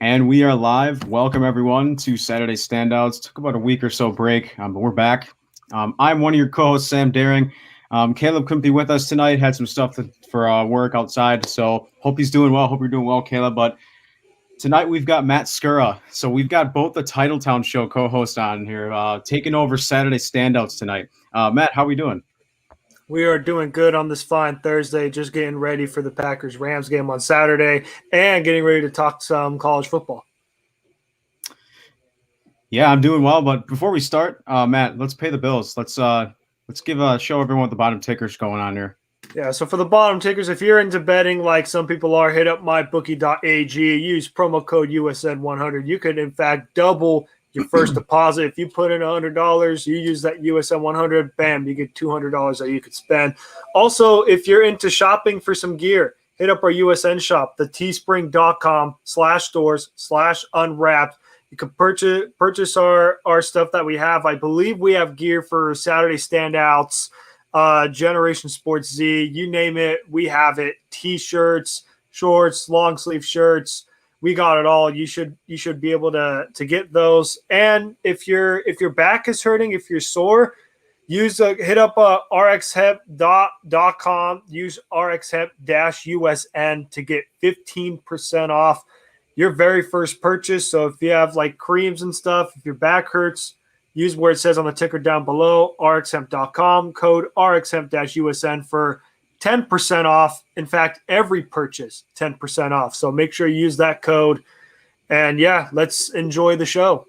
And we are live. Welcome, everyone, to Saturday Standouts. Took about a week or so break, but we're back. I'm one of your co-hosts, Sam Daring. Caleb couldn't be with us tonight. Had some stuff for work outside, so hope he's doing well. Hope you're doing well, Caleb. But tonight we've got Matt Skura. So we've got both the Titletown Show co-host on here, taking over Saturday Standouts tonight. Matt, how are we doing? We are doing good on this fine Thursday, just getting ready for the Packers-Rams game on Saturday and getting ready to talk some college football. Yeah, I'm doing well. But before we start, Matt, let's pay the bills. Let's show everyone what the bottom ticker's going on here. Yeah, so for the bottom tickers, if you're into betting like some people are, hit up mybookie.ag, use promo code USN100. You could, in fact, double your first deposit. If you put in $100, you use that USN 100, bam, you get $200 that you could spend. Also, if you're into shopping for some gear, hit up our USN shop, the teespring.com/stores/unwrapped. You can purchase our stuff that we have. I believe we have gear for Saturday Standouts, Generation Sports Z, you name it, we have it. T-shirts, shorts, long sleeve shirts. We got it all. You should be able to get those. And if your back is hurting, if you're sore, hit up rxhep.com. Use rxhep-usn to get 15% off your very first purchase. So if you have like creams and stuff, if your back hurts, use where it says on the ticker down below, rxhemp.com, code rxhemp-usn for 10% off. In fact, every purchase, 10% off. So make sure you use that code. And yeah, let's enjoy the show.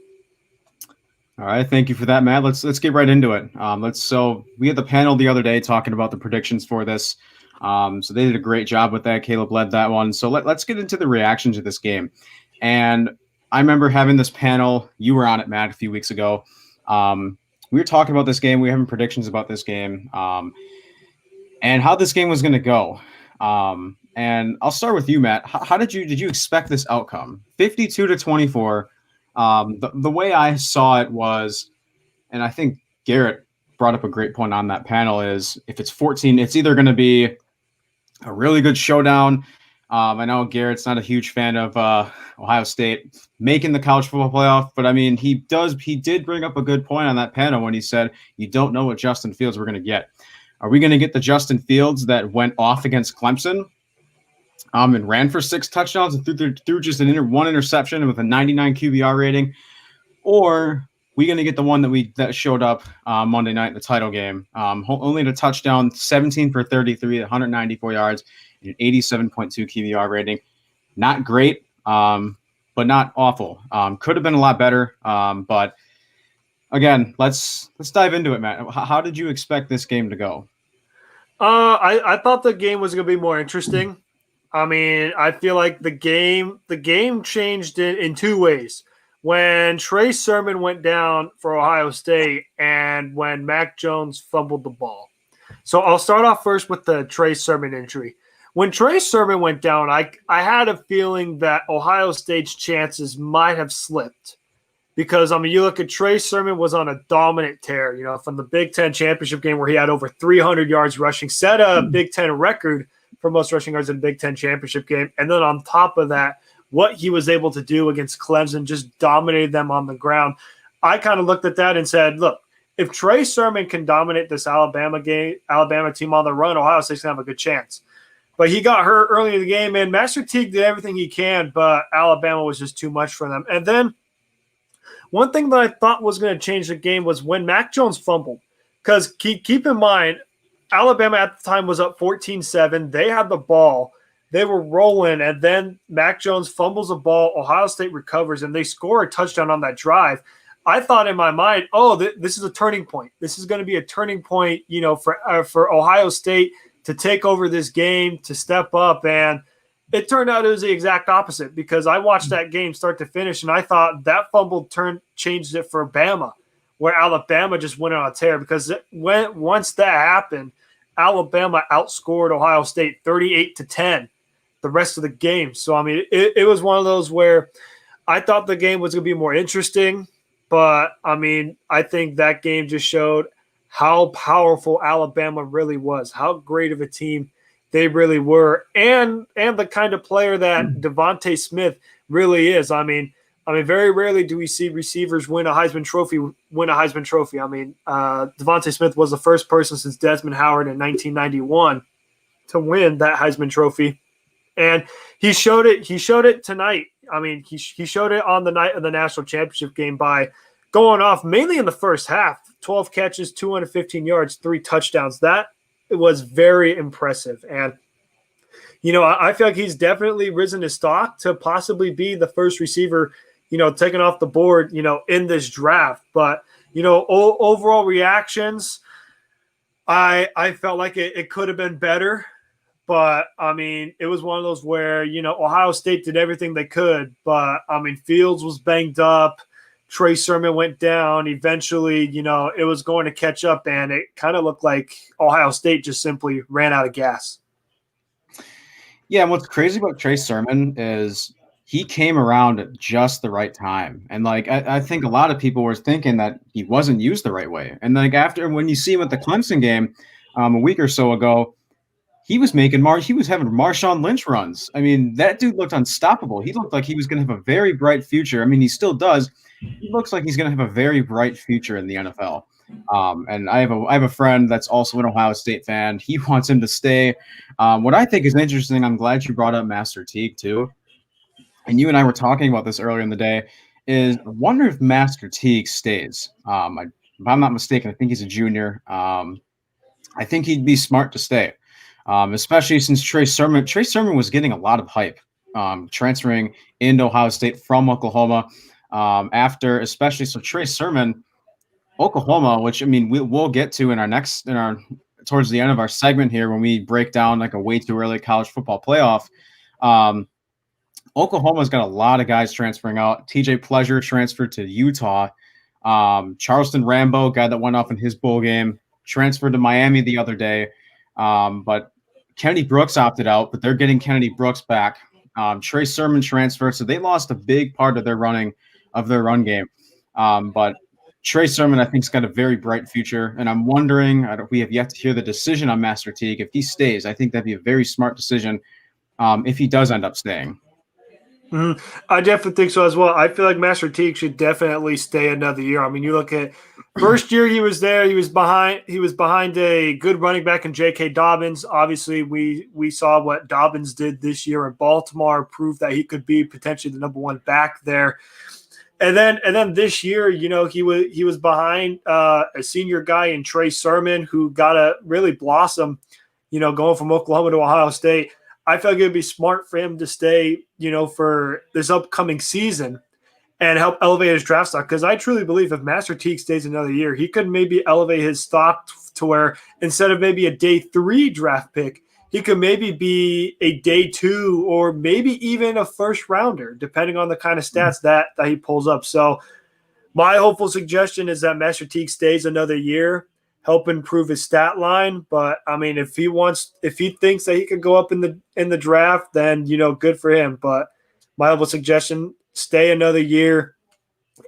All right, thank you for that, Matt. Let's get right into it. So we had the panel the other day talking about the predictions for this. So they did a great job with that. Caleb led that one. So let's get into the reaction to this game. And I remember having this panel. You were on it, Matt, a few weeks ago. We were talking about this game. We were having predictions about this game. And how this game was going to go. And I'll start with you, Matt. How did you expect this outcome? 52-24. The way I saw it was, and I think Garrett brought up a great point on that panel, is if it's 14, it's either going to be a really good showdown. I know Garrett's not a huge fan of Ohio State making the college football playoff, but I mean, he did bring up a good point on that panel when he said, you don't know what Justin Fields we're going to get. Are we going to get the Justin Fields that went off against Clemson and ran for 6 touchdowns and threw just one interception with a 99 QBR rating? Or are we going to get the one that showed up Monday night in the title game? Only a touchdown, 17 for 33, 194 yards, and an 87.2 QBR rating. Not great, but not awful. Could have been a lot better, but again, let's dive into it, Matt. How did you expect this game to go? I thought the game was going to be more interesting. I mean, I feel like the game changed in 2 ways. When Trey Sermon went down for Ohio State and when Mac Jones fumbled the ball. So I'll start off first with the Trey Sermon injury. When Trey Sermon went down, I had a feeling that Ohio State's chances might have slipped. Because, I mean, you look at Trey Sermon was on a dominant tear, from the Big Ten championship game where he had over 300 yards rushing, set a Big Ten record for most rushing yards in a Big Ten championship game. And then on top of that, what he was able to do against Clemson just dominated them on the ground. I kind of looked at that and said, look, if Trey Sermon can dominate this Alabama team on the run, Ohio State's going to have a good chance. But he got hurt early in the game, and Master Teague did everything he can, but Alabama was just too much for them. And then one thing that I thought was going to change the game was when Mac Jones fumbled. Because keep in mind, Alabama at the time was up 14-7. They had the ball. They were rolling, and then Mac Jones fumbles the ball. Ohio State recovers, and they score a touchdown on that drive. I thought in my mind, this is a turning point. This is going to be a turning point, for Ohio State to take over this game, to step up, and it turned out it was the exact opposite because I watched that game start to finish, and I thought that fumble changed it for Bama, where Alabama just went on a tear because once that happened, Alabama outscored Ohio State 38-10 the rest of the game. So, I mean, it was one of those where I thought the game was going to be more interesting, but, I mean, I think that game just showed how powerful Alabama really was, how great of a team They really were, and the kind of player that Devontae Smith really is. I mean, very rarely do we see receivers win a Heisman Trophy. I mean, Devontae Smith was the first person since Desmond Howard in 1991 to win that Heisman Trophy, and he showed it. He showed it tonight. I mean, he showed it on the night of the national championship game by going off mainly in the first half. 12 catches, 215 yards, 3 touchdowns. That was very impressive, and I feel like he's definitely risen his stock to possibly be the first receiver, taken off the board, in this draft. But overall reactions, I felt like it could have been better. But I mean, it was one of those where Ohio State did everything they could, but I mean, Fields was banged up. Trey Sermon went down. Eventually, it was going to catch up, and it kind of looked like Ohio State just simply ran out of gas. Yeah, and what's crazy about Trey Sermon is he came around at just the right time. And like I think a lot of people were thinking that he wasn't used the right way. And like after when you see him at the Clemson game a week or so ago, he was having Marshawn Lynch runs. I mean, that dude looked unstoppable. He looked like he was going to have a very bright future. I mean, he still does. He looks like he's going to have a very bright future in the NFL. And I have a friend that's also an Ohio State fan. He wants him to stay. What I think is interesting, I'm glad you brought up Master Teague too. And you and I were talking about this earlier in the day. Is I wonder if Master Teague stays. If I'm not mistaken, I think he's a junior. I think he'd be smart to stay, especially since Trey Sermon. Trey Sermon was getting a lot of hype transferring into Ohio State from Oklahoma. After especially so Trey Sermon. Oklahoma, which I mean we'll get to in our towards the end of our segment here when we break down like a way too early college football playoff. Oklahoma's got a lot of guys transferring out. TJ Pleasure transferred to Utah. Charleston Rambo, guy that went off in his bowl game, transferred to Miami the other day. But Kennedy Brooks opted out, but they're getting Kennedy Brooks back. Trey Sermon transferred, so they lost a big part of their run game. But Trey Sermon, I think, has got a very bright future, and I'm wondering, we have yet to hear the decision on Master Teague. If he stays, I think that'd be a very smart decision if he does end up staying. Mm-hmm. I definitely think so as well. I feel like Master Teague should definitely stay another year. I mean, you look at first year he was there, he was behind a good running back in J.K. Dobbins. Obviously, we saw what Dobbins did this year in Baltimore, proved that he could be potentially the number one back there. And then this year, he was behind a senior guy in Trey Sermon who got to really blossom, going from Oklahoma to Ohio State. I feel like it would be smart for him to stay, for this upcoming season and help elevate his draft stock. Because I truly believe if Master Teague stays another year, he could maybe elevate his stock to where instead of maybe a day 3 draft pick, he could maybe be a day 2 or maybe even a first rounder, depending on the kind of stats that he pulls up. So my hopeful suggestion is that Master Teague stays another year, help improve his stat line. But I mean, if he thinks that he could go up in the draft, then good for him. But my hopeful suggestion: stay another year,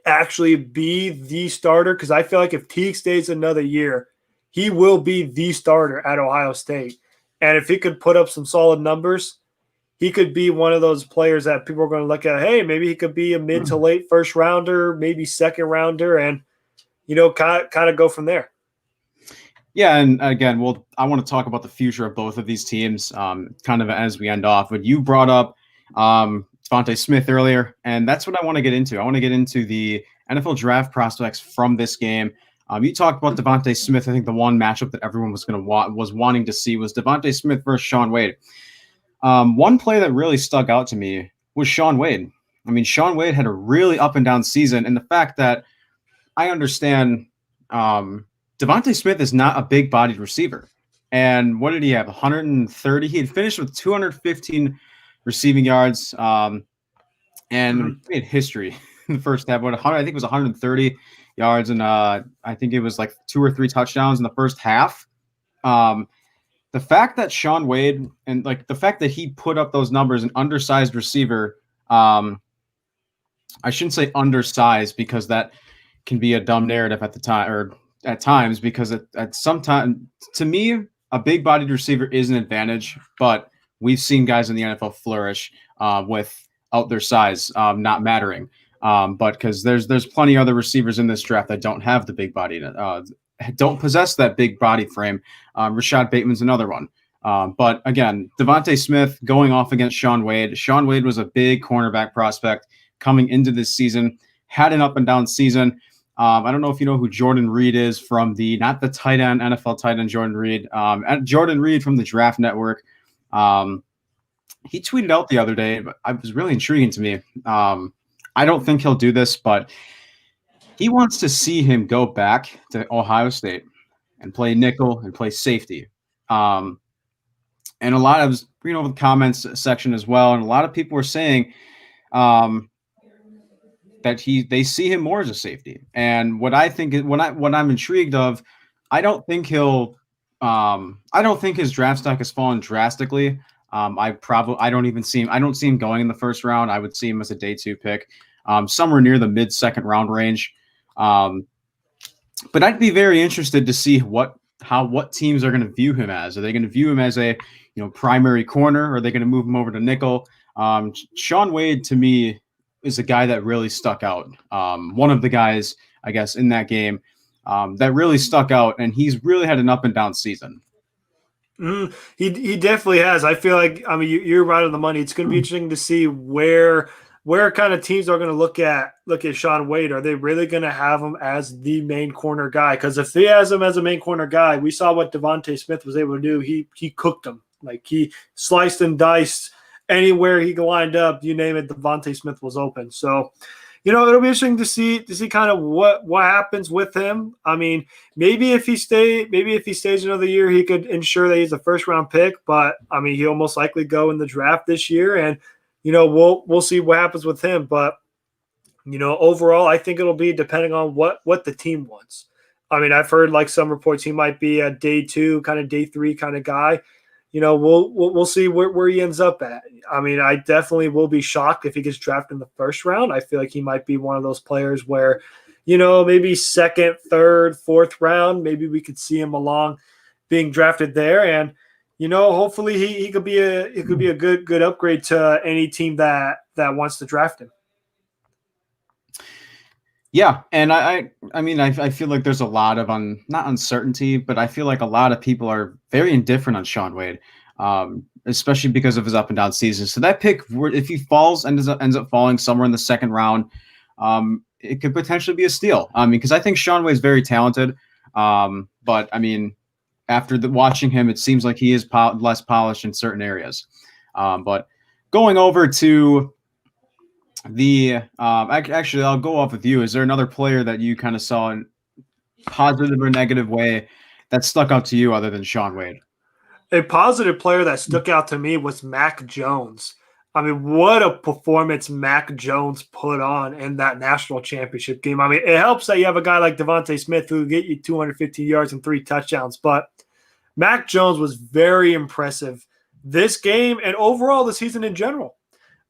actually be the starter. Because I feel like if Teague stays another year, he will be the starter at Ohio State. And if he could put up some solid numbers, he could be one of those players that people are going to look at. Hey, maybe he could be a mid to late first rounder, maybe second rounder, and kind of go from there. Yeah, and again, I want to talk about the future of both of these teams, kind of as we end off. But you brought up Devontae Smith earlier, and that's what I want to get into. I want to get into the NFL draft prospects from this game. You talked about Devontae Smith. I think the one matchup that everyone was wanting to see was Devontae Smith versus Shaun Wade. One play that really stuck out to me was Shaun Wade. I mean, Shaun Wade had a really up and down season, and the fact that I understand Devontae Smith is not a big-bodied receiver. And what did he have? 130. He had finished with 215 receiving yards, and he had history in the first half. I think it was 130 yards, and I think it was like 2 or 3 touchdowns in the first half. The fact that Shaun Wade and like the fact that he put up those numbers, an undersized receiver. I shouldn't say undersized because that can be a dumb narrative at the time or at times, because at some time, to me, a big-bodied receiver is an advantage, but we've seen guys in the NFL flourish without their size not mattering. But because there's plenty of other receivers in this draft that don't have the big body, don't possess that big body frame. Rashad Bateman's another one. But again, Devontae Smith going off against Shaun Wade. Shaun Wade was a big cornerback prospect coming into this season, had an up and down season. I don't know if you know who Jordan Reed is from not the tight end, NFL tight end Jordan Reed. Jordan Reed from the Draft Network. He tweeted out the other day, but it was really intriguing to me. I don't think he'll do this, but he wants to see him go back to Ohio State and play nickel and play safety. And a lot of, the comments section as well, and a lot of people were saying that they see him more as a safety. And what I think is what I'm intrigued of, I don't think his draft stock has fallen drastically. I don't see him going in the first round. I would see him as a day 2 pick, somewhere near the mid-second round range. But I'd be very interested to see what teams are going to view him as. Are they going to view him as a primary corner? Or are they going to move him over to nickel? Shaun Wade to me is a guy that really stuck out. One of the guys, I guess, in that game that really stuck out, and he's really had an up and down season. He definitely has. I feel like, you're right on the money. It's going to be interesting to see where kind of teams are going to look at Shaun Wade. Are they really going to have him as the main corner guy? Because if he has him as a main corner guy, we saw what Devontae Smith was able to do. He cooked him. Like, he sliced and diced anywhere he lined up. You name it, Devontae Smith was open. So, it'll be interesting to see kind of what happens with him. I mean, maybe if he stays another year, he could ensure that he's a first round pick. But he'll most likely go in the draft this year, and we'll see what happens with him. But overall, I think it'll be depending on what the team wants. I've heard like some reports he might be a day 2, kind of day 3 kind of guy. We'll see where he ends up at. I definitely will be shocked if he gets drafted in the first round. I feel like he might be one of those players where, maybe second, third, fourth round, maybe we could see him along being drafted there. And, hopefully he could be a good upgrade to any team that wants to draft him. Yeah, and I feel like there's a lot of not uncertainty, but I feel like a lot of people are very indifferent on Shaun Wade, especially because of his up and down season. So that pick, if he ends up falling somewhere in the second round, it could potentially be a steal. Because I think Shaun Wade is very talented, but after watching him, it seems like he is less polished in certain areas. But going over to actually, I'll go off with you. Is there another player that you kind of saw in positive or negative way that stuck out to you other than Shaun Wade? A positive player that stuck out to me was Mac Jones. What a performance Mac Jones put on in that national championship game. It helps that you have a guy like Devontae Smith who will get you 250 yards and 3 touchdowns, but Mac Jones was very impressive this game and overall the season in general.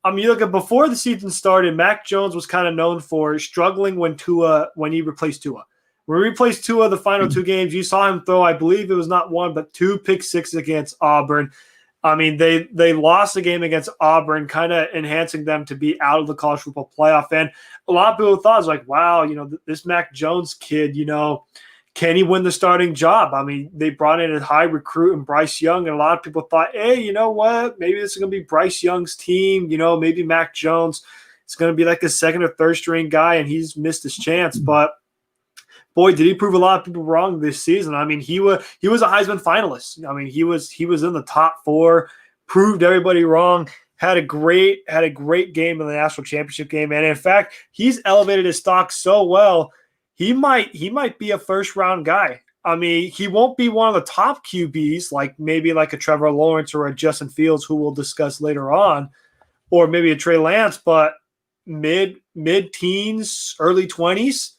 You look at before the season started, Mac Jones was kind of known for struggling when he replaced Tua. When he replaced Tua the final 2 games, you saw him throw, I believe it was not 1, but 2 pick sixes against Auburn. They lost the game against Auburn, kind of enhancing them to be out of the college football playoff. And a lot of people thought, it was like, wow, this Mac Jones kid, can he win the starting job? They brought in a high recruit in Bryce Young, and a lot of people thought, hey, you know what? Maybe this is going to be Bryce Young's team. Maybe Mac Jones is going to be like a second or third string guy, and he's missed his chance. But boy, did he prove a lot of people wrong this season. He was a Heisman finalist. He was in the top 4, proved everybody wrong. Had a great game in the national championship game, and in fact, he's elevated his stock so well. He might be a first round guy. He won't be one of the top QBs, like maybe like a Trevor Lawrence or a Justin Fields, who we'll discuss later on, or maybe a Trey Lance, but mid-teens, early 20s.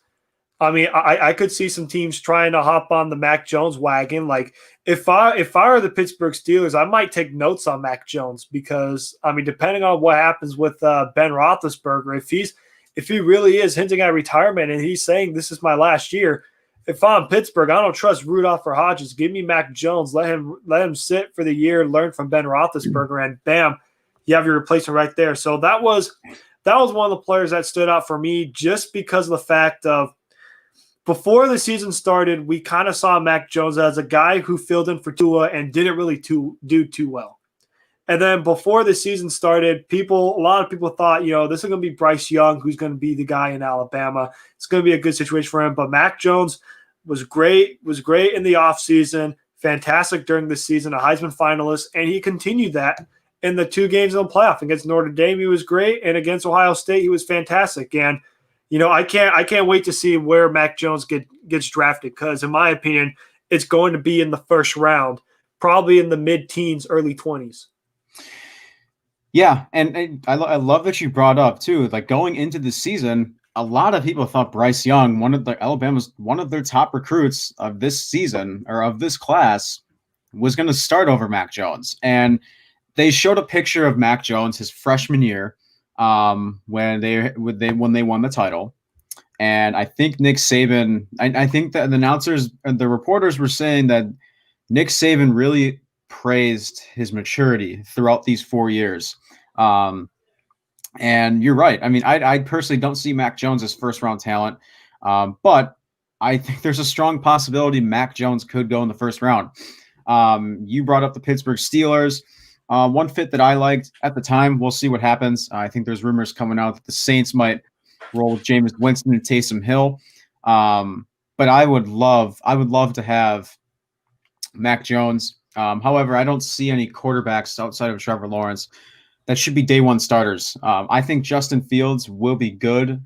I could see some teams trying to hop on the Mac Jones wagon. Like if I were the Pittsburgh Steelers, I might take notes on Mac Jones because depending on what happens with Ben Roethlisberger, if he really is hinting at retirement and he's saying this is my last year, if I'm Pittsburgh, I don't trust Rudolph or Hodges. Give me Mac Jones. Let him sit for the year, learn from Ben Roethlisberger, and bam, you have your replacement right there. So that was one of the players that stood out for me just because of the fact of before the season started, we kind of saw Mac Jones as a guy who filled in for Tua and didn't really do too well. And then before the season started, a lot of people thought, this is going to be Bryce Young, who's going to be the guy in Alabama. It's going to be a good situation for him. But Mac Jones was great in the offseason, fantastic during the season, a Heisman finalist, and he continued that in the 2 games in the playoff. Against Notre Dame, he was great, and against Ohio State, he was fantastic. And I can't wait to see where Mac Jones gets drafted because, in my opinion, it's going to be in the first round, probably in the mid-teens, early 20s. Yeah, and I love that you brought up too. Like going into the season, a lot of people thought Bryce Young, one of their top recruits of this season or of this class, was going to start over Mac Jones. And they showed a picture of Mac Jones his freshman year, when they won the title. And I think Nick Saban, I think that the announcers and the reporters were saying that Nick Saban really praised his maturity throughout these 4 years. And you're right. I mean, I personally don't see Mac Jones as first round talent, but I think there's a strong possibility Mac Jones could go in the first round. You brought up the Pittsburgh Steelers. One fit that I liked at the time, we'll see what happens. I think there's rumors coming out that the Saints might roll with Jameis Winston and Taysom Hill. But I would love to have Mac Jones. However, I don't see any quarterbacks outside of Trevor Lawrence that should be day one starters. I think Justin Fields will be good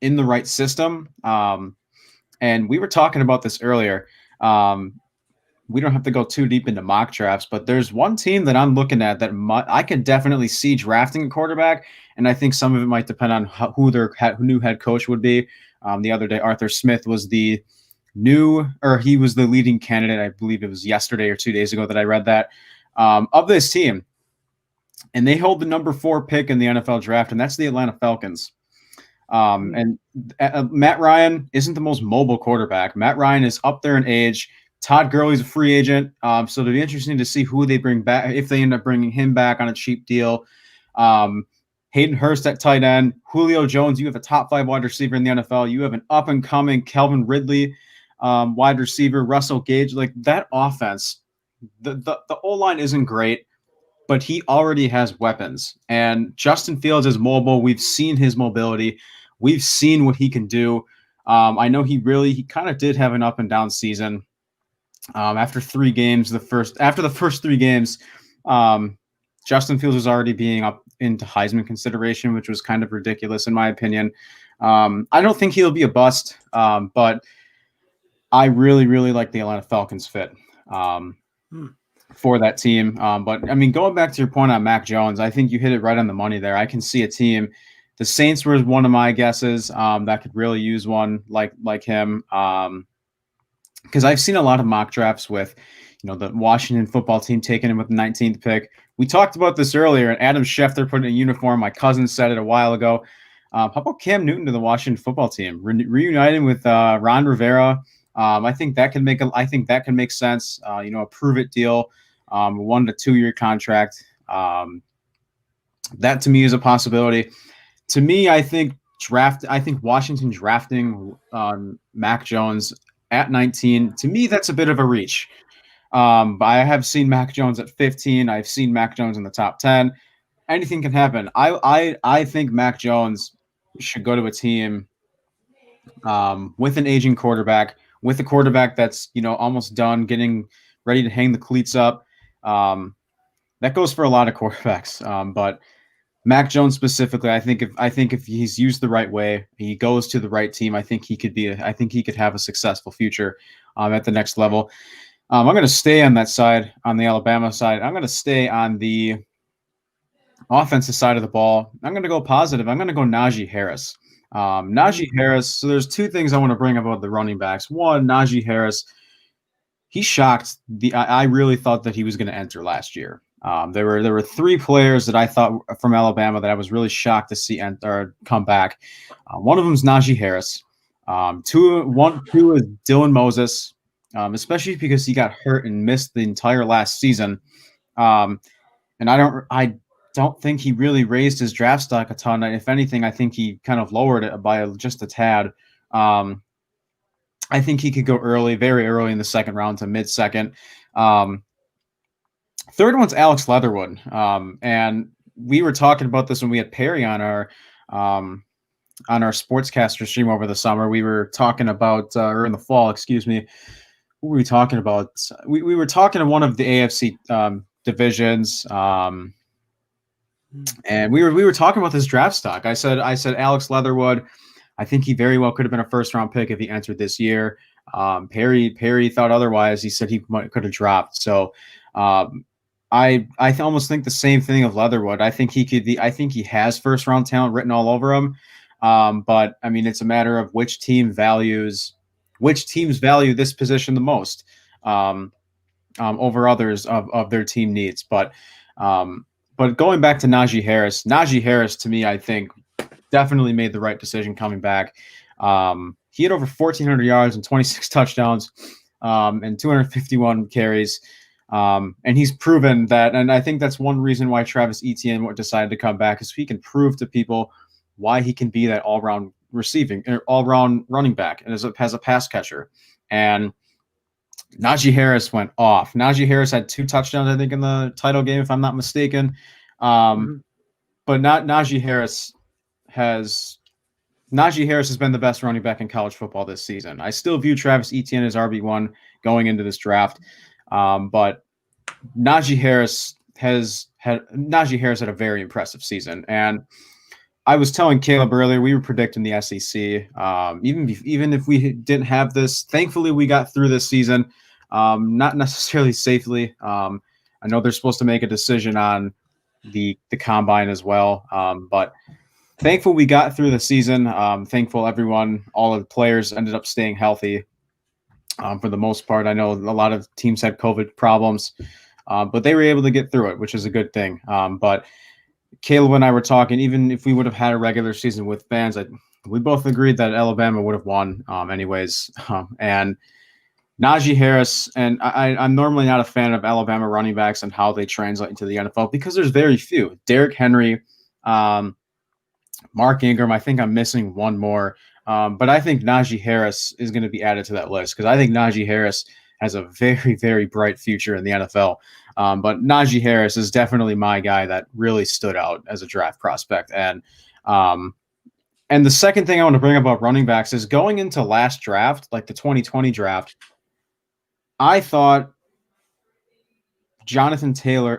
in the right system. And we were talking about this earlier. We don't have to go too deep into mock drafts, but there's one team that I'm looking at that I could definitely see drafting a quarterback, and I think some of it might depend on who their new head coach would be. The other day, Arthur Smith was he was the leading candidate. I believe it was yesterday or 2 days ago that I read that, of this team. And they hold the number 4 pick in the NFL draft, and that's the Atlanta Falcons. And Matt Ryan isn't the most mobile quarterback. Matt Ryan is up there in age. Todd Gurley's a free agent, so it'll be interesting to see who they bring back, if they end up bringing him back on a cheap deal. Hayden Hurst at tight end. Julio Jones, you have a top 5 wide receiver in the NFL. You have an up-and-coming Calvin Ridley wide receiver, Russell Gage. Like that offense, the O-line isn't great, but he already has weapons. And Justin Fields is mobile. We've seen his mobility. We've seen what he can do. I know he kind of did have an up-and-down season. After 3 games, the first 3 games, Justin Fields was already being up into Heisman consideration, which was kind of ridiculous in my opinion. I don't think he'll be a bust, but I really, really like the Atlanta Falcons fit for that team. But I mean, going back to your point on Mac Jones, I think you hit it right on the money there. I can see a team. The Saints were one of my guesses that could really use one like him. Because I've seen a lot of mock drafts with, the Washington football team taking him with the 19th pick. We talked about this earlier, and Adam Schefter put in a uniform. My cousin said it a while ago. How about Cam Newton to the Washington football team, reuniting with Ron Rivera? I think that can make sense. A prove it deal, 1 to 2 year contract. That to me is a possibility. To me, I think Washington drafting Mac Jones at 19, to me, that's a bit of a reach. But I have seen Mac Jones at 15. I've seen Mac Jones in the top 10. Anything can happen. I think Mac Jones should go to a team with an aging quarterback, with a quarterback that's, almost done, getting ready to hang the cleats up. That goes for a lot of quarterbacks. But Mac Jones specifically, I think if he's used the right way, he goes to the right team, I think he could have a successful future at the next level. I'm going to stay on that side, on the Alabama side. I'm going to stay on the offensive side of the ball. I'm going to go positive. I'm going to go Najee Harris. Najee Harris. So there's 2 things I want to bring up about the running backs. One, Najee Harris. He shocked I really thought that he was going to enter last year. There were 3 players that I thought from Alabama that I was really shocked to see enter come back. One of them is Najee Harris. Two is Dylan Moses, especially because he got hurt and missed the entire last season. Um, and I don't think he really raised his draft stock a ton. If anything, I think he kind of lowered it by just a tad. Um, I think he could go early, very early in the second round to mid second. Um, Third one's Alex Leatherwood, and we were talking about this when we had Perry um, on our sportscaster stream over the summer. We were talking about, or in the fall, excuse me. What were we talking about? We were talking in one of the AFC divisions. And we were talking about this draft stock. I said Alex Leatherwood. I think he very well could have been a first round pick if he entered this year. Perry thought otherwise. He said he could have dropped. So I almost think the same thing of Leatherwood. I think he could be. I think he has first round talent written all over him. But I mean, it's a matter of which teams value this position the most over others of their team needs. But going back to Najee Harris to me, I think definitely made the right decision coming back. He had over 1,400 yards and 26 touchdowns and 251 carries. And he's proven that. And I think that's one reason why Travis Etienne decided to come back, is he can prove to people why he can be that all-round running back and as a pass catcher. And Najee Harris went off. Najee Harris had 2 touchdowns, I think, in the title game, if I'm not mistaken. But Najee Harris has been the best running back in college football this season. I still view Travis Etienne as RB1 going into this draft, but Najee Harris had a very impressive season. And I was telling Caleb earlier, we were predicting the SEC. Even if we didn't have this, thankfully we got through this season, not necessarily safely. I know they're supposed to make a decision on the combine as well, but thankful we got through the season. Thankful all of the players ended up staying healthy for the most part. I know a lot of teams had COVID problems, but they were able to get through it, which is a good thing. But Caleb and I were talking, even if we would have had a regular season with fans, we both agreed that Alabama would have won anyways. And Najee Harris, and I'm normally not a fan of Alabama running backs and how they translate into the NFL because there's very few. Derrick Henry, Mark Ingram, I think I'm missing one more. But I think Najee Harris is going to be added to that list because I think Najee Harris has a very, very bright future in the NFL. But Najee Harris is definitely my guy that really stood out as a draft prospect. And the second thing I want to bring up about running backs is going into last draft, like the 2020 draft, I thought Jonathan Taylor,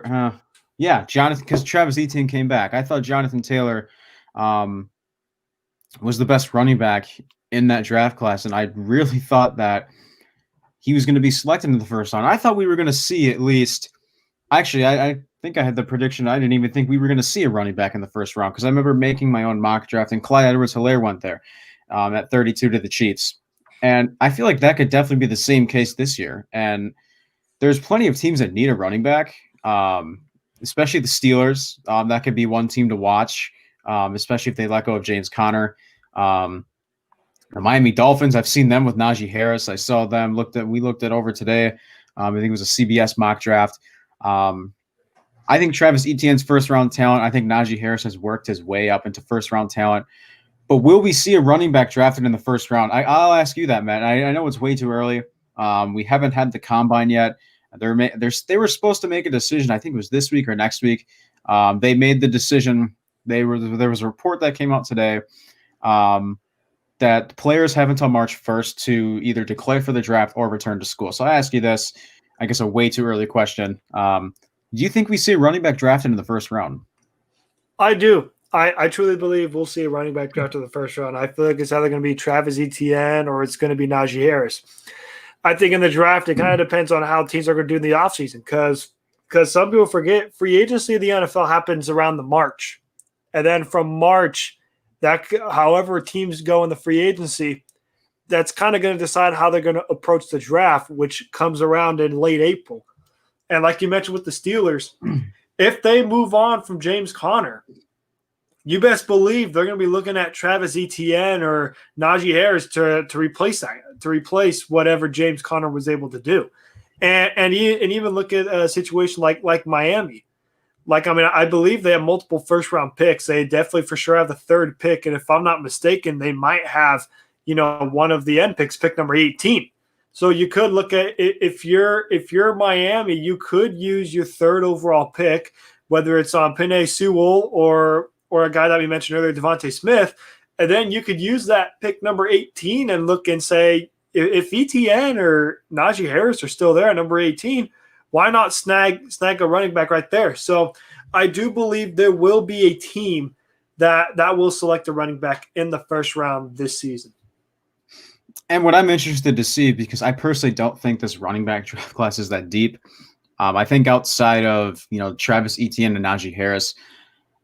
because Travis Etienne came back. I thought Jonathan Taylor was the best running back in that draft class, and I really thought that he was going to be selected in the first round. I thought we were going to see at least – actually, I think I had the prediction. I didn't even think we were going to see a running back in the first round because I remember making my own mock draft, and Clyde Edwards-Helaire went there at 32 to the Chiefs. And I feel like that could definitely be the same case this year. And there's plenty of teams that need a running back, especially the Steelers. That could be one team to watch, especially if they let go of James Conner. The Miami Dolphins, I've seen them with Najee Harris. I saw them, we looked at over today. I think it was a CBS mock draft. I think Travis Etienne's first-round talent. I think Najee Harris has worked his way up into first-round talent. But will we see a running back drafted in the first round? I'll ask you that, Matt. I know it's way too early. We haven't had the combine yet. They were supposed to make a decision. I think it was this week or next week. They made the decision. There was a report that came out today that players have until March 1st to either declare for the draft or return to school. So I ask you this, I guess a way too early question. Do you think we see a running back drafted in the first round? I do. I truly believe we'll see a running back drafted in the first round. I feel like it's either going to be Travis Etienne or it's going to be Najee Harris. I think in the draft, it kind of depends on how teams are going to do in the offseason because some people forget free agency of the NFL happens around the March. And then from March, however teams go in the free agency, that's kind of going to decide how they're going to approach the draft, which comes around in late April. And like you mentioned with the Steelers, if they move on from James Conner, you best believe they're going to be looking at Travis Etienne or Najee Harris to replace that, to replace whatever James Conner was able to do. And even look at a situation like Miami. Like, I mean, I believe they have multiple first round picks. They definitely for sure have the third pick. And if I'm not mistaken, they might have, one of the end picks, pick number 18. So you could look at, if you're Miami, you could use your third overall pick, whether it's on Penei Sewell or a guy that we mentioned earlier, Devontae Smith, and then you could use that pick number 18 and look and say, if ETN or Najee Harris are still there at number 18, why not snag a running back right there? So I do believe there will be a team that will select a running back in the first round this season. And what I'm interested to see, because I personally don't think this running back draft class is that deep. I think outside of Travis Etienne and Najee Harris,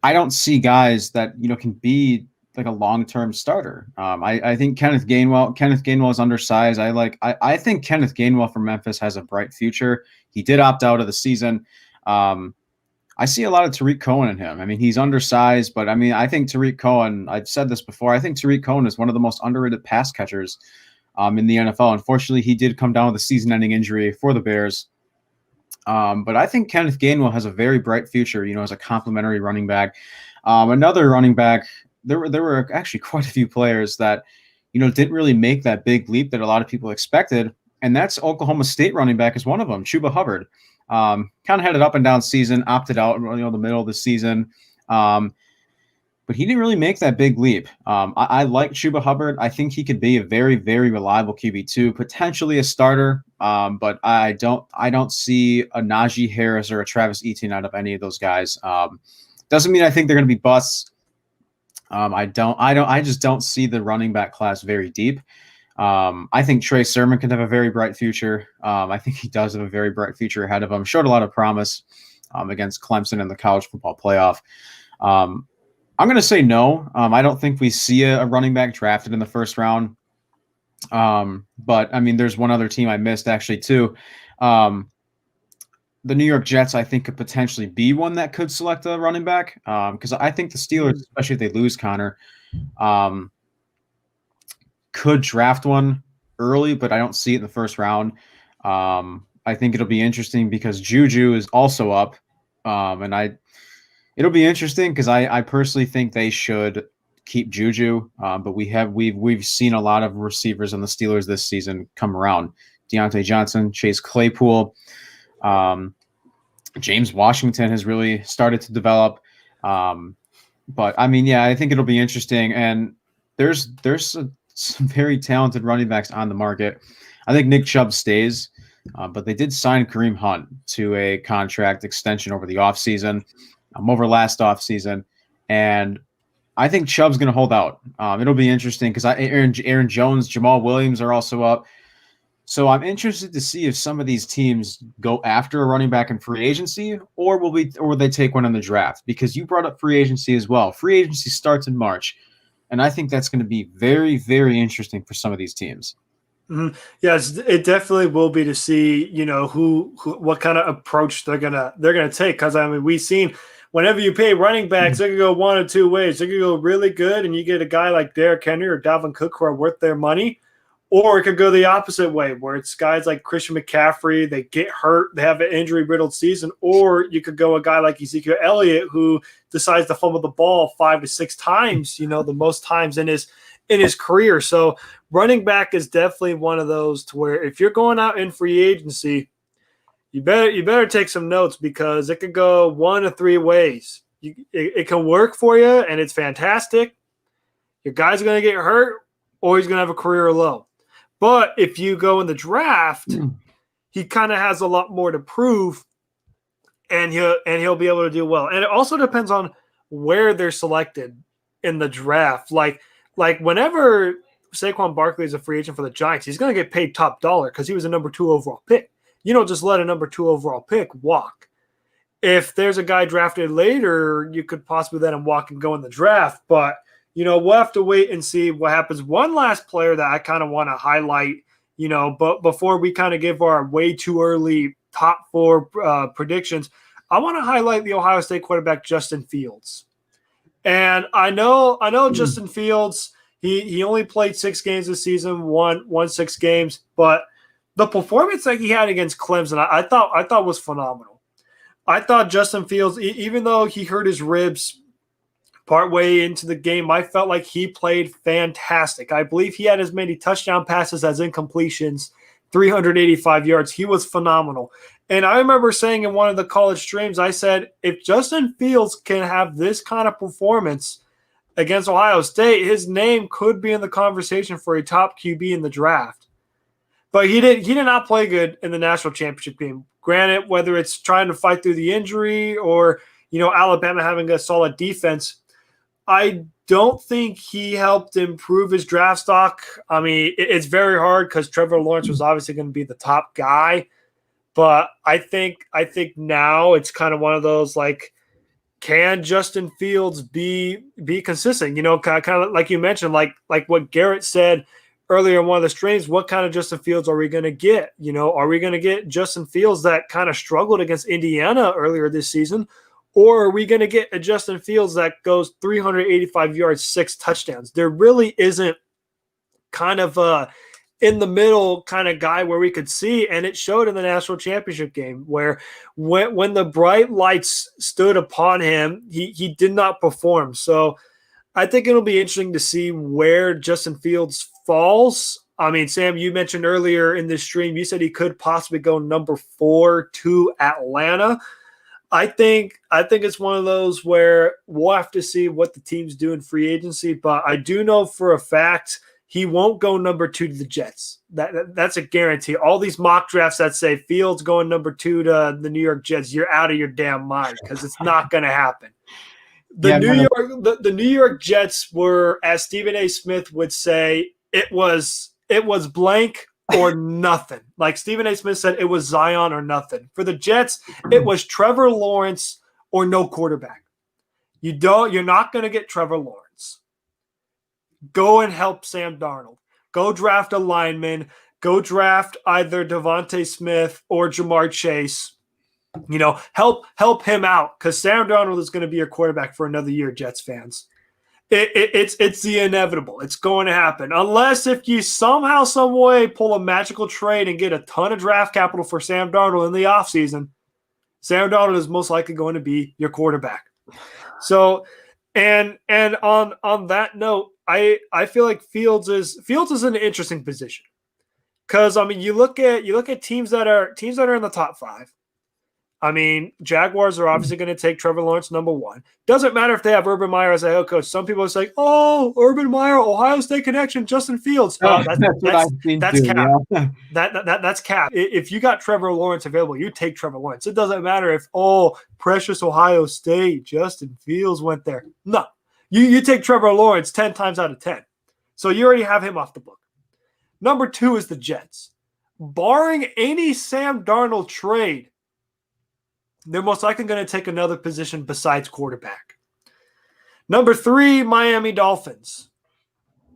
I don't see guys that can be like a long-term starter. I think Kenneth Gainwell is undersized. I think Kenneth Gainwell from Memphis has a bright future. He did opt out of the season. I see a lot of Tariq Cohen in him. I mean, he's undersized, but I mean, I think Tariq Cohen, I've said this before, I think Tariq Cohen is one of the most underrated pass catchers in the NFL. Unfortunately, he did come down with a season-ending injury for the Bears. But I think Kenneth Gainwell has a very bright future, as a complimentary running back. Another running back, there were actually quite a few players that, didn't really make that big leap that a lot of people expected. And that's Oklahoma State running back is one of them, Chuba Hubbard. Kind of had an up and down season, opted out, the middle of the season. But he didn't really make that big leap. I like Chuba Hubbard. I think he could be a very, very reliable QB2, potentially a starter. But I don't see a Najee Harris or a Travis Etienne out of any of those guys. Doesn't mean I think they're going to be busts. I just don't see the running back class very deep. I think Trey Sermon could have a very bright future. I think he does have a very bright future ahead of him. Showed a lot of promise against Clemson in the college football playoff. I'm going to say no. I don't think we see a running back drafted in the first round. But I mean, there's one other team I missed actually too. The New York Jets, I think, could potentially be one that could select a running back. Because I think the Steelers, especially if they lose Connor, could draft one early, but I don't see it in the first round. I think it'll be interesting because Juju is also up. It'll be interesting because I personally think they should keep Juju. But we've seen a lot of receivers on the Steelers this season come around. Deontay Johnson, Chase Claypool, James Washington has really started to develop. But I mean, yeah, I think it'll be interesting. And there's some very talented running backs on the market. I think Nick Chubb stays, but they did sign Kareem Hunt to a contract extension over the offseason, over last offseason. And I think Chubb's going to hold out. It'll be interesting because Aaron Jones, Jamal Williams are also up. So I'm interested to see if some of these teams go after a running back in free agency, or will they take one in the draft? Because you brought up free agency as well. Free agency starts in March, and I think that's going to be very, very interesting for some of these teams. Mm-hmm. Yes, it definitely will be to see, who what kind of approach they're gonna take. Because I mean, we've seen whenever you pay running backs, they can go one of two ways. They can go really good, and you get a guy like Derrick Henry or Dalvin Cook who are worth their money. Or it could go the opposite way, where it's guys like Christian McCaffrey, they get hurt, they have an injury-riddled season. Or you could go a guy like Ezekiel Elliott, who decides to fumble the ball 5 to 6 times, the most times in his career. So running back is definitely one of those to where if you're going out in free agency, you better take some notes because it could go one of 3 ways. It can work for you, and it's fantastic. Your guy's going to get hurt, or he's going to have a career low. But if you go in the draft, he kind of has a lot more to prove, and he'll be able to do well. And it also depends on where they're selected in the draft. Like whenever Saquon Barkley is a free agent for the Giants, he's going to get paid top dollar because he was a number 2 overall pick. You don't just let a number 2 overall pick walk. If there's a guy drafted later, you could possibly let him walk and go in the draft, but we'll have to wait and see what happens. One last player that I kind of want to highlight, but before we kind of give our way too early top 4 predictions, I want to highlight the Ohio State quarterback Justin Fields. And I know Justin Fields, he only played 6 games this season, won 6 games, but the performance that he had against Clemson, I thought was phenomenal. I thought Justin Fields, even though he hurt his ribs partway into the game, I felt like he played fantastic. I believe he had as many touchdown passes as incompletions, 385 yards. He was phenomenal. And I remember saying in one of the college streams, I said, if Justin Fields can have this kind of performance against Ohio State, his name could be in the conversation for a top QB in the draft. But he did not play good in the national championship game. Granted, whether it's trying to fight through the injury or, Alabama having a solid defense, I don't think he helped improve his draft stock. I mean, it's very hard because Trevor Lawrence was obviously going to be the top guy. But I think now it's kind of one of those, like, can Justin Fields be consistent? Kind of like you mentioned, like what Garrett said earlier in one of the streams. What kind of Justin Fields are we going to get? Are we going to get Justin Fields that kind of struggled against Indiana earlier this season? Or are we going to get a Justin Fields that goes 385 yards, 6 touchdowns? There really isn't kind of a in the middle kind of guy where we could see, and it showed in the national championship game where when the bright lights stood upon him, he did not perform. So I think it'll be interesting to see where Justin Fields falls. I mean, Sam, you mentioned earlier in this stream, you said he could possibly go number 4 to Atlanta. I think it's one of those where we'll have to see what the teams do in free agency, but I do know for a fact he won't go number 2 to the Jets. That's a guarantee. All these mock drafts that say Fields going number 2 to the New York Jets, you're out of your damn mind because it's not going to happen. The New York Jets were, as Stephen A. Smith would say, it was blank or nothing. Like Stephen A. Smith said, it was Zion or nothing. For the Jets, it was Trevor Lawrence or no quarterback. You're not going to get Trevor Lawrence. Go and help Sam Darnold. Go draft a lineman. Go draft either Devontae Smith or Jamar Chase. Help him out because Sam Darnold is going to be your quarterback for another year, Jets fans. It's the inevitable. It's going to happen. Unless if you somehow, some way pull a magical trade and get a ton of draft capital for Sam Darnold in the offseason, Sam Darnold is most likely going to be your quarterback. So, and on that note, I feel like Fields is in an interesting position. Because I mean you look at teams that are in the top 5. I mean, Jaguars are obviously going to take Trevor Lawrence number 1. Doesn't matter if they have Urban Meyer as a head coach. Some people are saying, "Oh, Urban Meyer, Ohio State connection, Justin Fields." That's cap. Yeah. That's cap. If you got Trevor Lawrence available, you take Trevor Lawrence. It doesn't matter if precious Ohio State, Justin Fields went there. No, you take Trevor Lawrence 10 times out of 10. So you already have him off the book. Number 2 is the Jets. Barring any Sam Darnold trade, they're most likely going to take another position besides quarterback. Number 3, Miami Dolphins.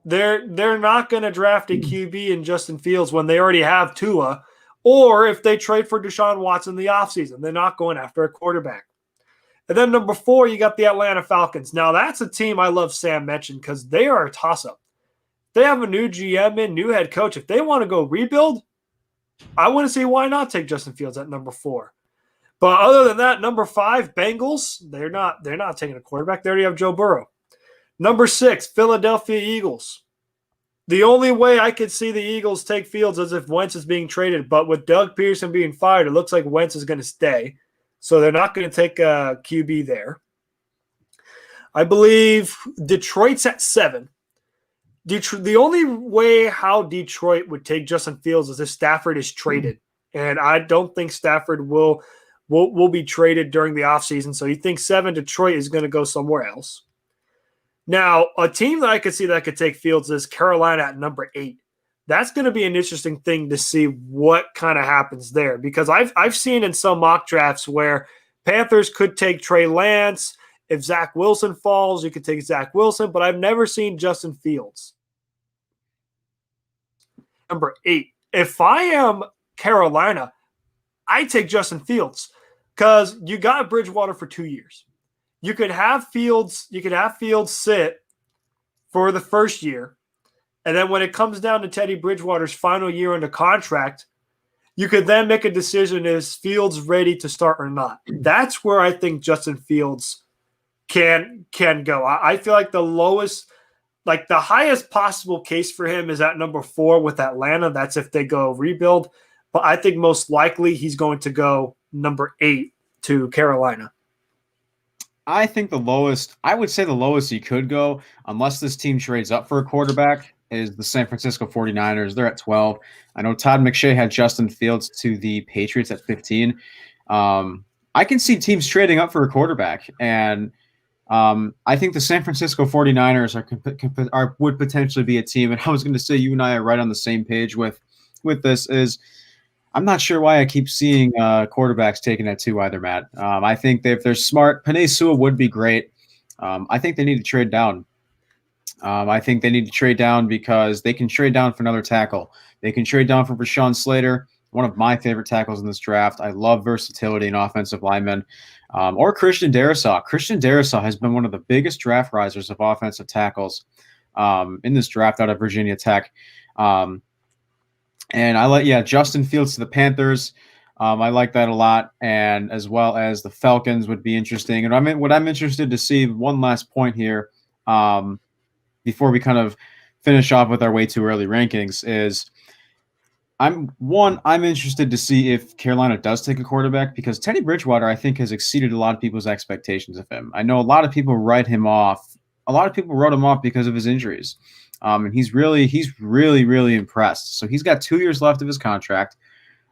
They're not going to draft a QB in Justin Fields when they already have Tua, or if they trade for Deshaun Watson in the offseason, they're not going after a quarterback. And then number 4, you got the Atlanta Falcons. Now, that's a team I love Sam mentioned because they are a toss-up. They have a new GM and new head coach. If they want to go rebuild, I want to see why not take Justin Fields at number 4. But other than that, number 5, Bengals, they're not taking a quarterback. They already have Joe Burrow. Number 6, Philadelphia Eagles. The only way I could see the Eagles take Fields is if Wentz is being traded. But with Doug Peterson being fired, it looks like Wentz is going to stay. So they're not going to take a QB there. I believe Detroit's at 7. The only way how Detroit would take Justin Fields is if Stafford is traded. And I don't think Stafford will be traded during the offseason. So you think 7, Detroit is going to go somewhere else. Now, a team that I could see that could take Fields is Carolina at number 8. That's going to be an interesting thing to see what kind of happens there. Because I've seen in some mock drafts where Panthers could take Trey Lance. If Zach Wilson falls, you could take Zach Wilson. But I've never seen Justin Fields. Number 8. If I am Carolina, I take Justin Fields because you got Bridgewater for 2 years. you could have Fields sit for the first year, and then when it comes down to Teddy Bridgewater's final year under contract, you could then make a decision: is Fields ready to start or not? That's where I think Justin Fields can go. I feel like the highest possible case for him is at number 4 with Atlanta. That's if they go rebuild. But I think most likely he's going to go number 8 to Carolina. I think I would say the lowest he could go, unless this team trades up for a quarterback, is the San Francisco 49ers. They're at 12. I know Todd McShay had Justin Fields to the Patriots at 15. I can see teams trading up for a quarterback, and I think the San Francisco 49ers would potentially be a team. And I was going to say you and I are right on the same page with this. Is I'm not sure why I keep seeing quarterbacks taken at 2 either, Matt. I think if they're smart, Penei Sewell would be great. I think they need to trade down. I think they need to trade down because they can trade down for another tackle. They can trade down for Rashawn Slater, one of my favorite tackles in this draft. I love versatility in offensive linemen. Or Christian Darrisaw. Christian Darrisaw has been one of the biggest draft risers of offensive tackles in this draft out of Virginia Tech. And Justin Fields to the Panthers. I like that a lot, and as well as the Falcons would be interesting. And what I'm interested to see, one last point here, before we kind of finish off with our way too early rankings, is I'm interested to see if Carolina does take a quarterback, because Teddy Bridgewater, I think, has exceeded a lot of people's expectations of him. I know a lot of people write him off. A lot of people wrote him off because of his injuries. And he's really impressed. So he's got 2 years left of his contract.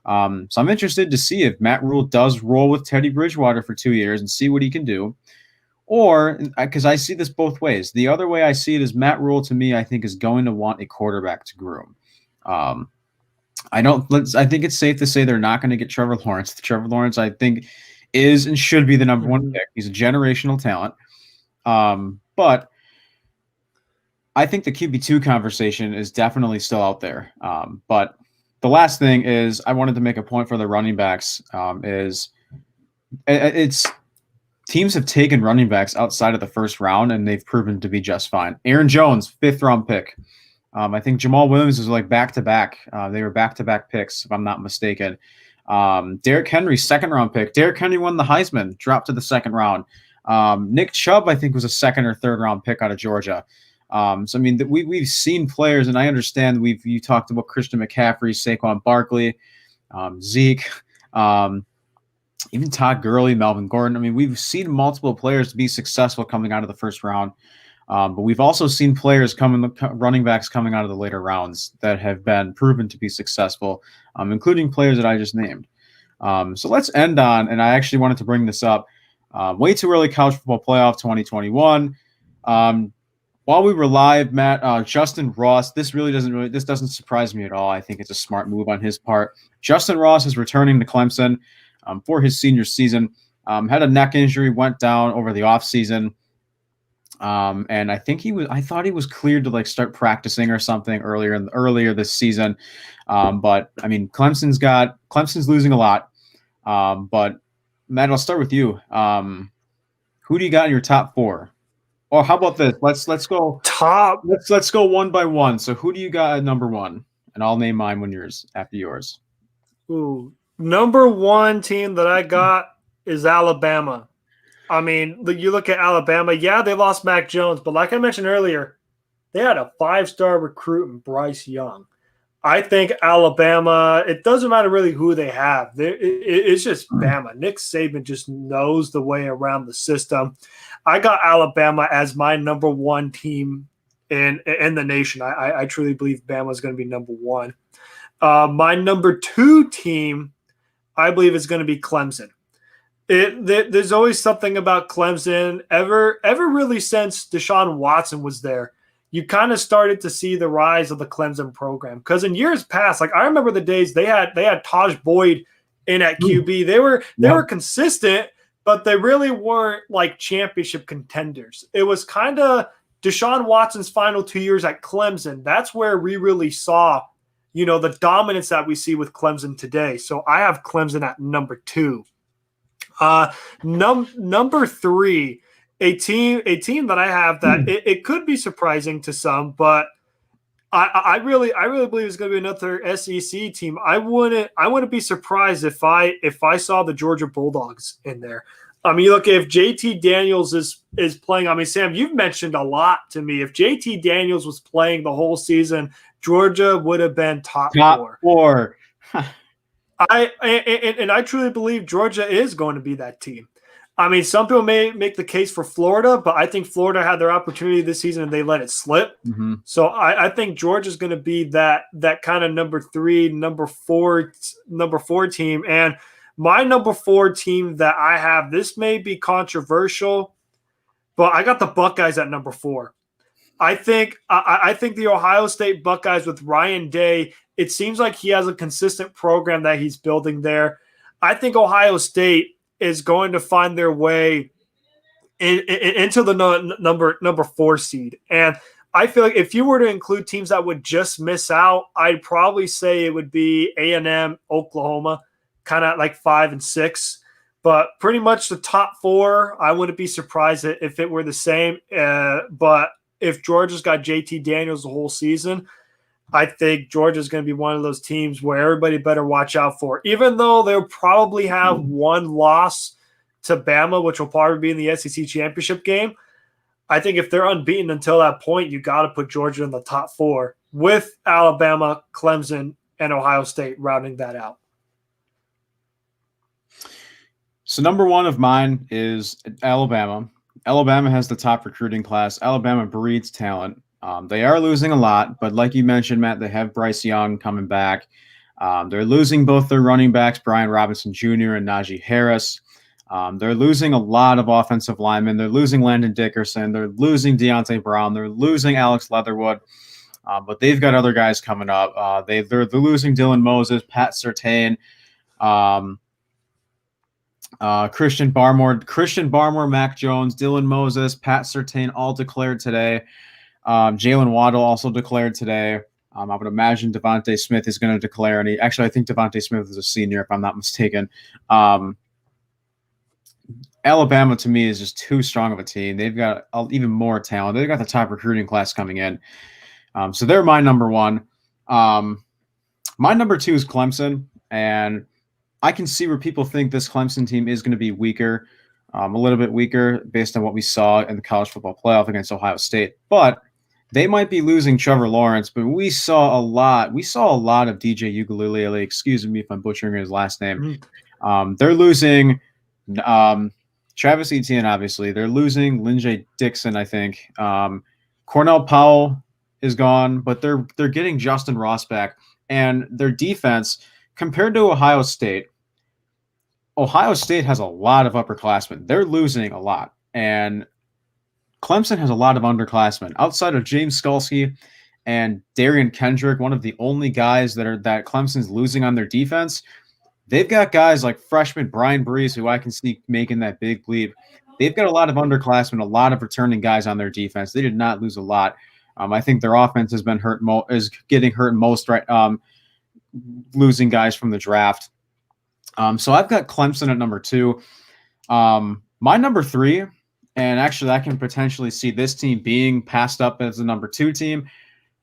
So I'm interested to see if Matt Rule does roll with Teddy Bridgewater for 2 years and see what he can do. Or, because I see this both ways. The other way I see it is Matt Rule, to me, I think, is going to want a quarterback to groom. I think it's safe to say they're not going to get Trevor Lawrence. Trevor Lawrence, I think, is and should be the number one pick. He's a generational talent. But I think the QB2 conversation is definitely still out there. But the last thing is, I wanted to make a point for the running backs. Teams have taken running backs outside of the first round, and they've proven to be just fine. Aaron Jones, 5th round pick. I think Jamal Williams was like back-to-back. They were back-to-back picks, if I'm not mistaken. Derrick Henry, 2nd round pick. Derrick Henry won the Heisman, dropped to the 2nd round. Nick Chubb, I think, was a 2nd or 3rd round pick out of Georgia. So I mean, we've seen players, and I understand you talked about Christian McCaffrey, Saquon Barkley, Zeke, even Todd Gurley, Melvin Gordon. I mean, we've seen multiple players be successful coming out of the first round, but we've also seen running backs coming out of the later rounds that have been proven to be successful, including players that I just named. So let's end on, and I actually wanted to bring this up, way too early college football playoff 2021. While we were live, Matt, Justin Ross, this doesn't surprise me at all. I think it's a smart move on his part. Justin Ross is returning to Clemson for his senior season. Had a neck injury, went down over the offseason. And I thought he was cleared to start practicing or something earlier this season. But I mean, Clemson's losing a lot. But Matt, I'll start with you. Who do you got in your top 4? Or how about this? Let's go top. Let's go one by one. So who do you got at number 1? And I'll name mine after yours. Ooh, number 1 team that I got is Alabama. I mean, you look at Alabama. Yeah, they lost Mac Jones, but like I mentioned earlier, they had a 5-star recruit in Bryce Young. I think Alabama, it doesn't matter really who they have. It's just Bama. Nick Saban just knows the way around the system. I got Alabama as my number 1 team in the nation. I truly believe Bama is going to be number 1. My number 2 team, I believe, is going to be Clemson. There's always something about Clemson. Ever really since Deshaun Watson was there, you kind of started to see the rise of the Clemson program. Because in years past, I remember the days they had Taj Boyd in at QB. They were consistent, but they really weren't championship contenders. It was kind of Deshaun Watson's final 2 years at Clemson. That's where we really saw, the dominance that we see with Clemson today. So I have Clemson at number 2. Number 3 a team that I have that it could be surprising to some, but I really believe it's going to be another SEC team. I wouldn't be surprised if I saw the Georgia Bulldogs in there. I mean, look, if JT Daniels is playing. I mean, Sam, you've mentioned a lot to me. If JT Daniels was playing the whole season, Georgia would have been top Top four. four. I truly believe Georgia is going to be that team. I mean, some people may make the case for Florida, but I think Florida had their opportunity this season and they let it slip. Mm-hmm. So I think Georgia's going to be that kind of number 3, number 4 team. And my number 4 team that I have, this may be controversial, but I got the Buckeyes at number 4. I think the Ohio State Buckeyes with Ryan Day, it seems like he has a consistent program that he's building there. I think Ohio State is going to find their way into the number 4 seed. And I feel like if you were to include teams that would just miss out, I'd probably say it would be A&M, Oklahoma, kind of like 5 and 6. But pretty much the top 4, I wouldn't be surprised if it were the same. But if Georgia's got JT Daniels the whole season, I think Georgia's going to be one of those teams where everybody better watch out for. Even though they'll probably have one loss to Bama, which will probably be in the SEC championship game, I think if they're unbeaten until that point, you got to put Georgia in the top 4 with Alabama, Clemson, and Ohio State rounding that out. So number 1 of mine is Alabama. Alabama has the top recruiting class. Alabama breeds talent. They are losing a lot, but like you mentioned, Matt, they have Bryce Young coming back. They're losing both their running backs, Brian Robinson Jr. and Najee Harris. They're losing a lot of offensive linemen. They're losing Landon Dickerson. They're losing Deontay Brown. They're losing Alex Leatherwood. But they've got other guys coming up. They're losing Dylan Moses, Pat Surtain, Christian Barmore, Mac Jones, Dylan Moses, Pat Surtain, all declared today. Jalen Waddle also declared today. I would imagine Devontae Smith is going to declare. And I think Devontae Smith is a senior, if I'm not mistaken. Alabama, to me, is just too strong of a team. They've got even more talent. They've got the top recruiting class coming in. So they're my number 1. My number 2 is Clemson. And I can see where people think this Clemson team is going to be weaker, a little bit weaker based on what we saw in the college football playoff against Ohio State. But they might be losing Trevor Lawrence, but we saw a lot. We saw a lot of DJ Uiagalelei. Excuse me if I'm butchering his last name. They're losing Travis Etienne, obviously. They're losing Lynjay Dixon, I think. Cornell Powell is gone, but they're getting Justin Ross back. And their defense, compared to Ohio State has a lot of upperclassmen. They're losing a lot. And Clemson has a lot of underclassmen. Outside of James Skalski and Darian Kendrick, one of the only guys that Clemson's losing on their defense, they've got guys like freshman Brian Breeze, who I can see making that big leap. They've got a lot of underclassmen, a lot of returning guys on their defense. They did not lose a lot. I think their offense has been is getting hurt most right. Losing guys from the draft. So I've got Clemson at number 2. My number 3, and actually I can potentially see this team being passed up as the number 2 team,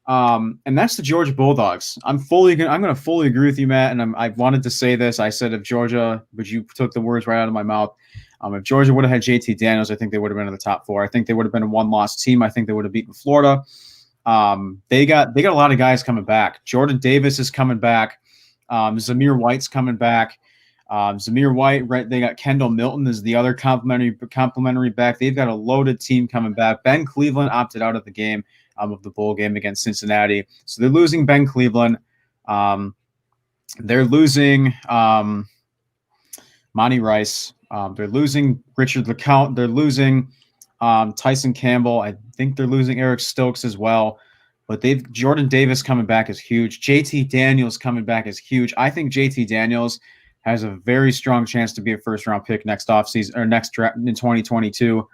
and that's the Georgia Bulldogs. I'm going to fully agree with you, Matt, and I wanted to say this. I said if Georgia, but you took the words right out of my mouth. If Georgia would have had JT Daniels, I think they would have been in the top 4. I think they would have been a 1-loss team. I think they would have beaten Florida. They got a lot of guys coming back. Jordan Davis is coming back. Zamir White's coming back. Zamir White, right? They got Kendall Milton as the other complimentary back. They've got a loaded team coming back. Ben Cleveland opted out of the game of the bowl game against Cincinnati, so they're losing Ben Cleveland. They're losing Monty Rice. They're losing Richard LeCount. They're losing Tyson Campbell. I think they're losing Eric Stokes as well. But Jordan Davis coming back is huge. JT Daniels coming back is huge. I think JT Daniels has a very strong chance to be a first-round pick next offseason or next draft in 2022.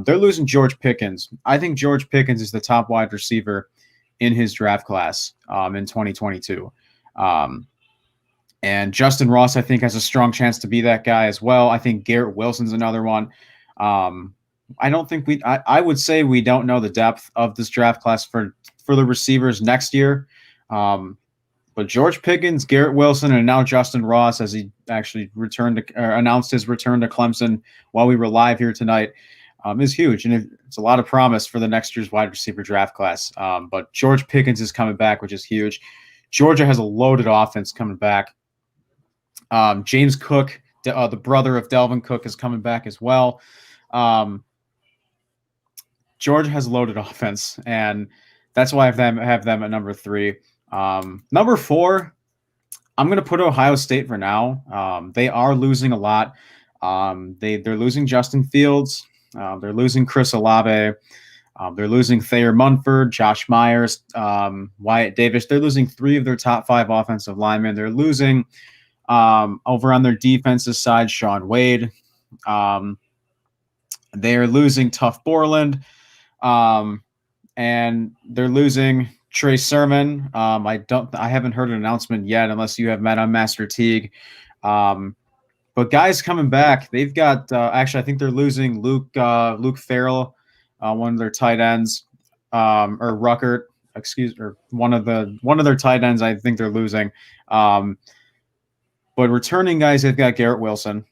They're losing George Pickens. I think George Pickens is the top wide receiver in his draft class in 2022. And Justin Ross, I think, has a strong chance to be that guy as well. I think Garrett Wilson's another one. I don't think I would say we don't know the depth of this draft class for the receivers next year. But George Pickens, Garrett Wilson, and now Justin Ross, as he actually announced his return to Clemson while we were live here tonight, is huge, and it's a lot of promise for the next year's wide receiver draft class. But George Pickens is coming back, which is huge. Georgia has a loaded offense coming back. James Cook, the brother of Delvin Cook, is coming back as well. Georgia has a loaded offense, and that's why I have them at number 3. Number 4, I'm going to put Ohio State for now. They are losing a lot. They're losing Justin Fields. They're losing Chris Olave. They're losing Thayer Munford, Josh Myers, Wyatt Davis. They're losing 3 of their top 5 offensive linemen. They're losing over on their defensive side, Sean Wade. They're losing Tuff Borland. And they're losing Trey Sermon. I haven't heard an announcement yet, unless you have met on Master Teague. But guys coming back, they've got actually I think they're losing Luke Farrell, one of their tight ends, or Ruckert, or one of their tight ends. I think they're losing. But returning guys, they've got Garrett Wilson.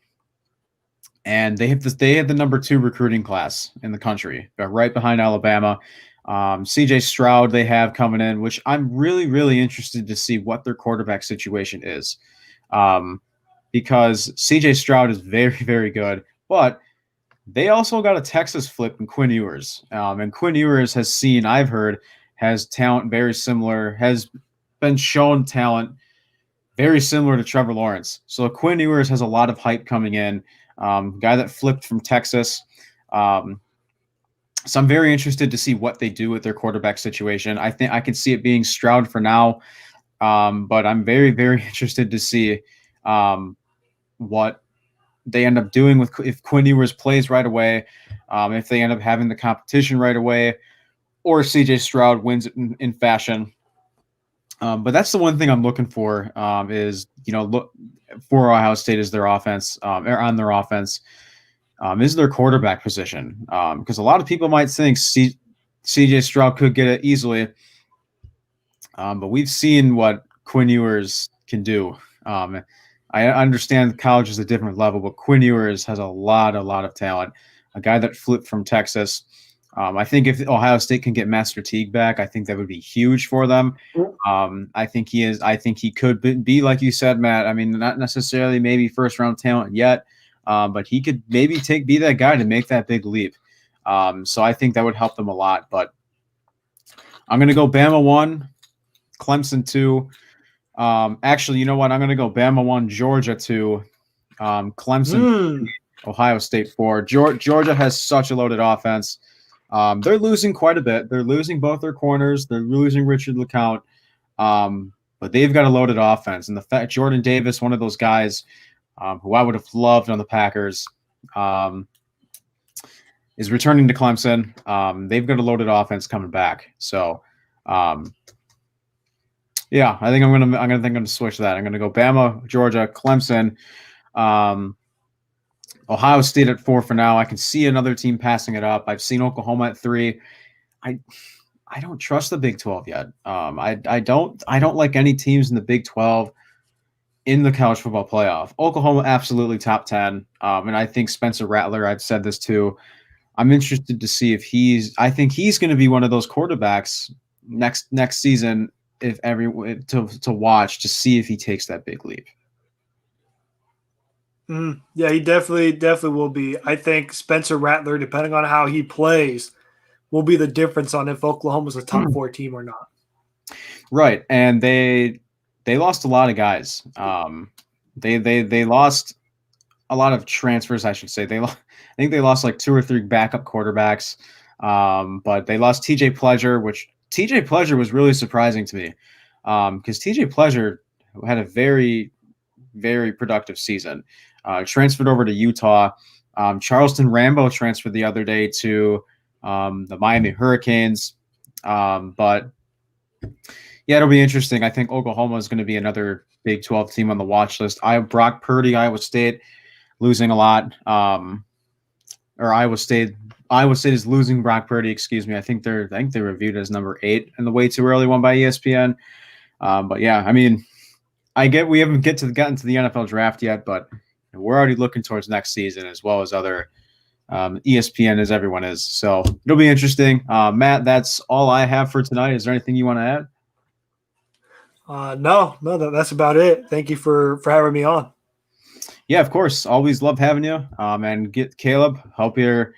And they have the number 2 recruiting class in the country, right behind Alabama. CJ Stroud they have coming in, which I'm really, really interested to see what their quarterback situation is. Because CJ Stroud is very, very good, but they also got a Texas flip in Quinn Ewers. And Quinn Ewers has talent very similar, has been shown talent very similar to Trevor Lawrence. So Quinn Ewers has a lot of hype coming in. Guy that flipped from Texas. So I'm very interested to see what they do with their quarterback situation. I think I can see it being Stroud for now, but I'm very, very interested to see what they end up doing with if Quinn Ewers plays right away, if they end up having the competition right away, or CJ Stroud wins it in fashion. But that's the one thing I'm looking for is, look for Ohio State is their offense, or on their offense, is their quarterback position. Because a lot of people might think CJ Stroud could get it easily, but we've seen what Quinn Ewers can do. I understand college is a different level, but Quinn Ewers has a lot of talent. A guy that flipped from Texas. I think if Ohio State can get Master Teague back, I think that would be huge for them. I think he could be like you said, Matt. I mean, not necessarily maybe first round talent yet, but he could maybe be that guy to make that big leap. So I think that would help them a lot. But I'm going to go Bama 1, Clemson 2. Actually, you know what? I'm going to go Bama 1, Georgia 2, Clemson 3, Ohio State 4. Georgia has such a loaded offense. They're losing quite a bit. They're losing both their corners. They're losing Richard LeCount. But they've got a loaded offense. And the fact Jordan Davis, one of those guys who I would have loved on the Packers, is returning to Clemson. They've got a loaded offense coming back. So, yeah, I think I'm gonna switch that. I'm gonna go Bama, Georgia, Clemson, Ohio State at 4 for now. I can see another team passing it up. I've seen Oklahoma at 3. I don't trust the Big 12 yet. I don't like any teams in the Big 12 in the college football playoff. Oklahoma absolutely top 10. And I think Spencer Rattler, I've said this too. I'm interested to see if I think he's going to be one of those quarterbacks next season to watch to see if he takes that big leap. Yeah, he definitely will be. I think Spencer Rattler, depending on how he plays, will be the difference on if Oklahoma's a top 4 team or not. Right, and they lost a lot of guys. They lost a lot of transfers, I should say. I think they lost like 2 or 3 backup quarterbacks. But they lost TJ Pleasure, which TJ Pleasure was really surprising to me. Because TJ Pleasure had a very, very productive season. Transferred over to Utah. Charleston Rambo transferred the other day to the Miami Hurricanes. But yeah, it'll be interesting. I think Oklahoma is going to be another Big 12 team on the watch list. Brock Purdy, Iowa State, losing a lot. Or Iowa State Iowa State is losing Brock Purdy. Excuse me. I think they're reviewed as number 8 in the way too early one by ESPN. But yeah, I mean, we haven't gotten to the NFL draft yet, but we're already looking towards next season as well as other ESPN as everyone is. So it'll be interesting. Matt, that's all I have for tonight. Is there anything you want to add? No, that's about it. Thank you for having me on. Yeah, of course. Always love having you. And get Caleb. Hope you're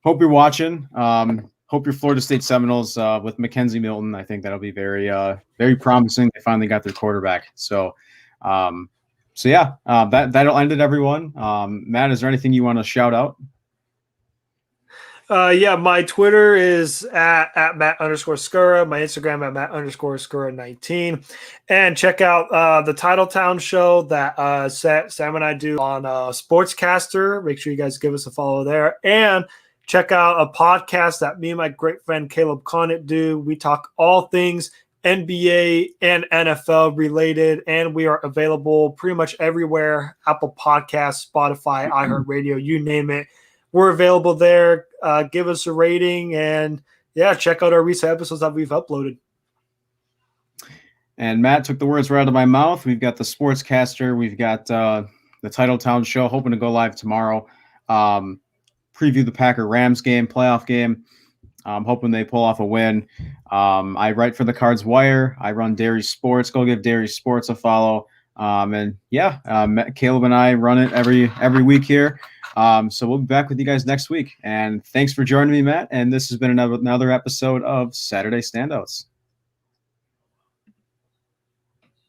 watching. Hope your Florida State Seminoles with Mackenzie Milton. I think that'll be very promising. They finally got their quarterback. So yeah, that'll end it, everyone. Matt, is there anything you want to shout out? Yeah, my Twitter is at Matt_Skura. My Instagram at Matt_Skura19. And check out the Titletown show that Sam and I do on Sportscaster. Make sure you guys give us a follow there. And check out a podcast that me and my great friend Caleb Conant do. We talk all things NBA and NFL related, and we are available pretty much everywhere. Apple Podcasts, Spotify, iHeartRadio, you name it. We're available there. Give us a rating, and yeah, check out our recent episodes that we've uploaded. And Matt took the words right out of my mouth. We've got the Sportscaster. We've got the Titletown show, hoping to go live tomorrow. Preview the Packer-Rams game, playoff game. I'm hoping they pull off a win. I write for the Cards Wire. I run Dairy Sports. Go give Dairy Sports a follow. And yeah, Caleb and I run it every week here. So we'll be back with you guys next week. And thanks for joining me, Matt. And this has been another episode of Saturday Standouts.